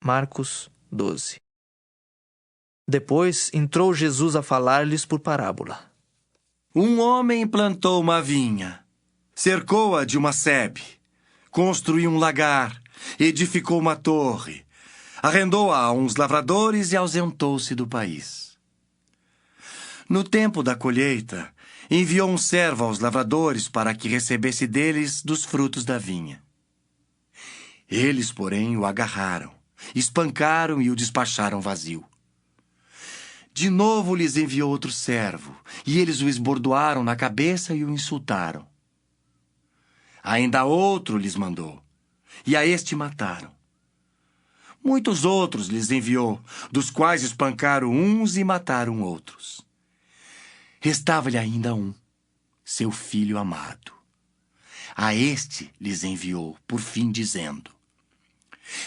Marcos 12. Depois entrou Jesus a falar-lhes por parábola. Um homem plantou uma vinha, cercou-a de uma sebe, construiu um lagar, edificou uma torre, arrendou-a a uns lavradores e ausentou-se do país. No tempo da colheita, enviou um servo aos lavradores para que recebesse deles dos frutos da vinha. Eles, porém, o agarraram, espancaram e o despacharam vazio. De novo lhes enviou outro servo, e eles o esbordoaram na cabeça e o insultaram. Ainda outro lhes mandou, e a este mataram. Muitos outros lhes enviou, dos quais espancaram uns e mataram outros. Restava-lhe ainda um, seu filho amado. A este lhes enviou, por fim, dizendo: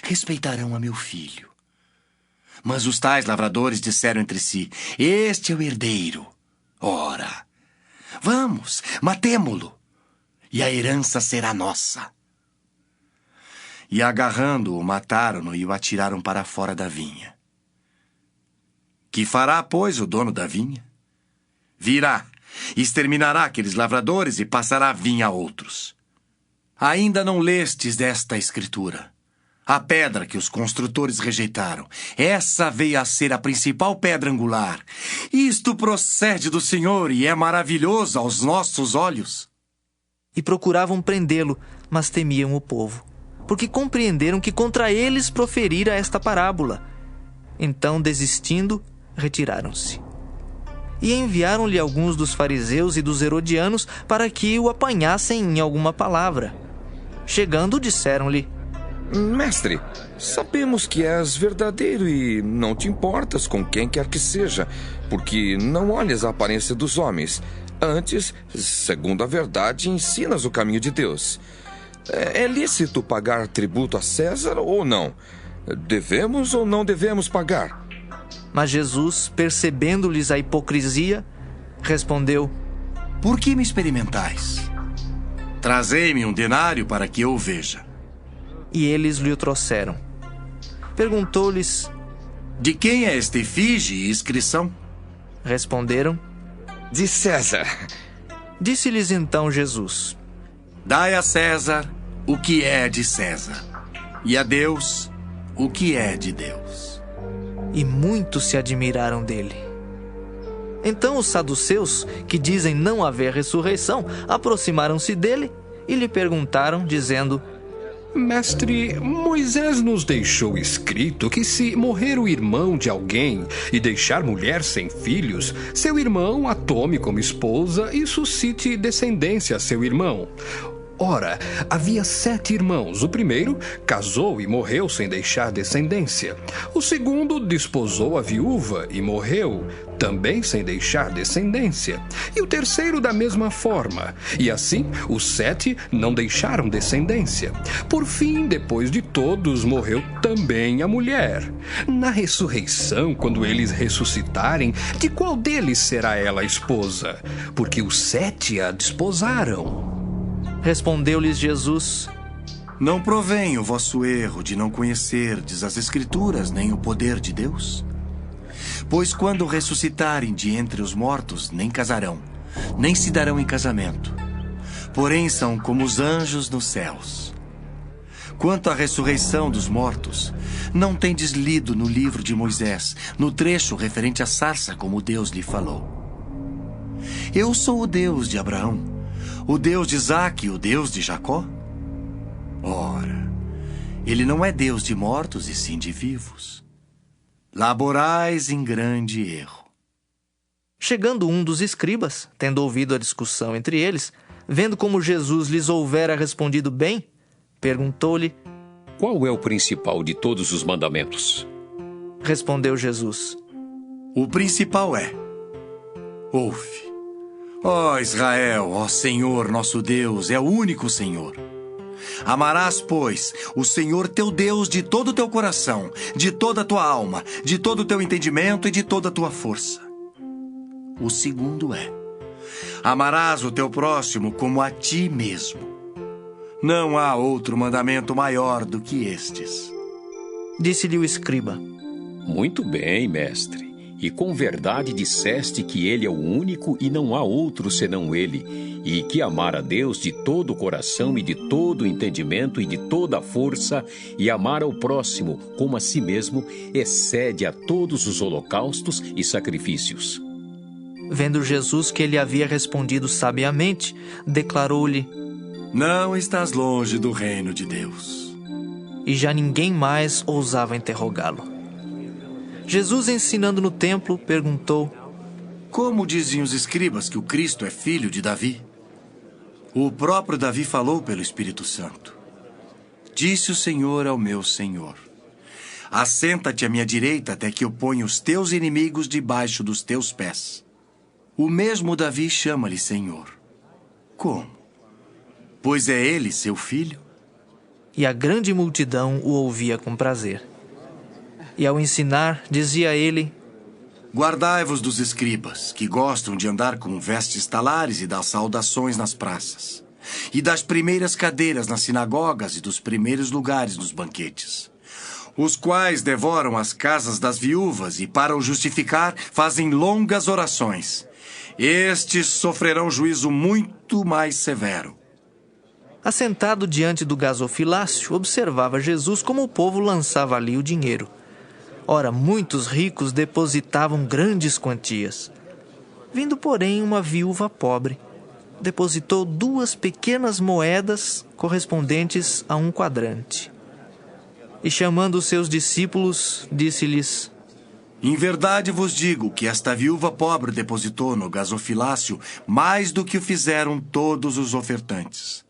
respeitarão a meu filho. Mas os tais lavradores disseram entre si: este é o herdeiro. Ora, vamos, matemo-lo, e a herança será nossa. E agarrando-o, mataram-no e o atiraram para fora da vinha. Que fará, pois, o dono da vinha? Virá, exterminará aqueles lavradores e passará a vinha a outros. Ainda não lestes desta escritura? A pedra que os construtores rejeitaram, essa veio a ser a principal pedra angular. Isto procede do Senhor e é maravilhoso aos nossos olhos. E procuravam prendê-lo, mas temiam o povo, porque compreenderam que contra eles proferira esta parábola. Então, desistindo, retiraram-se. E enviaram-lhe alguns dos fariseus e dos herodianos para que o apanhassem em alguma palavra. Chegando, disseram-lhe: Mestre, sabemos que és verdadeiro e não te importas com quem quer que seja, porque não olhas a aparência dos homens. Antes, segundo a verdade, ensinas o caminho de Deus. É lícito pagar tributo a César ou não? Devemos ou não devemos pagar? Mas Jesus, percebendo-lhes a hipocrisia, respondeu: por que me experimentais? Trazei-me um denário para que eu o veja. E eles lhe o trouxeram. Perguntou-lhes: de quem é esta efígie e inscrição? Responderam: de César. Disse-lhes então Jesus: dai a César o que é de César, e a Deus o que é de Deus. E muitos se admiraram dele. Então os saduceus, que dizem não haver ressurreição, aproximaram-se dele e lhe perguntaram, dizendo: Mestre, Moisés nos deixou escrito que se morrer o irmão de alguém e deixar mulher sem filhos, seu irmão a tome como esposa e suscite descendência a seu irmão. Ora, havia 7 irmãos. O primeiro casou e morreu sem deixar descendência. O segundo desposou a viúva e morreu, também sem deixar descendência. E o terceiro da mesma forma. E assim, os 7 não deixaram descendência. Por fim, depois de todos, morreu também a mulher. Na ressurreição, quando eles ressuscitarem, de qual deles será ela a esposa? Porque os 7 a desposaram. Respondeu-lhes Jesus: não provém o vosso erro de não conhecerdes as Escrituras nem o poder de Deus? Pois quando ressuscitarem de entre os mortos, nem casarão, nem se darão em casamento. Porém são como os anjos nos céus. Quanto à ressurreição dos mortos, não tendes lido no livro de Moisés, no trecho referente à sarça, como Deus lhe falou: eu sou o Deus de Abraão, o Deus de Isaque e o Deus de Jacó? Ora, ele não é Deus de mortos e sim de vivos. Laborais em grande erro. Chegando um dos escribas, tendo ouvido a discussão entre eles, vendo como Jesus lhes houvera respondido bem, perguntou-lhe: qual é o principal de todos os mandamentos? Respondeu Jesus: o principal é: ouve, ó Israel, ó Senhor nosso Deus, é o único Senhor. Amarás, pois, o Senhor teu Deus de todo o teu coração, de toda a tua alma, de todo o teu entendimento e de toda a tua força. O segundo é: amarás o teu próximo como a ti mesmo. Não há outro mandamento maior do que estes. Disse-lhe o escriba: Muito bem, mestre. E com verdade disseste que ele é o único e não há outro senão ele, e que amar a Deus de todo o coração e de todo o entendimento e de toda a força, e amar ao próximo como a si mesmo, excede a todos os holocaustos e sacrifícios. Vendo Jesus que ele havia respondido sabiamente, declarou-lhe: Não estás longe do reino de Deus. E já ninguém mais ousava interrogá-lo. Jesus, ensinando no templo, perguntou: Como dizem os escribas que o Cristo é filho de Davi? O próprio Davi falou pelo Espírito Santo. Disse o Senhor ao meu Senhor: Assenta-te à minha direita até que eu ponha os teus inimigos debaixo dos teus pés. O mesmo Davi chama-lhe Senhor. Como? Pois é ele seu filho? E a grande multidão o ouvia com prazer. E ao ensinar, dizia ele: Guardai-vos dos escribas, que gostam de andar com vestes talares e das saudações nas praças, e das primeiras cadeiras nas sinagogas e dos primeiros lugares nos banquetes, os quais devoram as casas das viúvas e, para o justificar, fazem longas orações. Estes sofrerão juízo muito mais severo. Assentado diante do gasofilácio, observava Jesus como o povo lançava ali o dinheiro. Ora, muitos ricos depositavam grandes quantias. Vindo, porém, uma viúva pobre, depositou 2 pequenas moedas correspondentes a 1 quadrante. E chamando os seus discípulos, disse-lhes: Em verdade vos digo que esta viúva pobre depositou no gasofilácio mais do que o fizeram todos os ofertantes.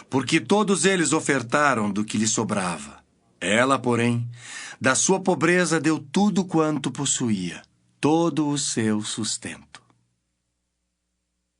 Porque todos eles ofertaram do que lhe sobrava. Ela, porém, da sua pobreza deu tudo quanto possuía, todo o seu sustento.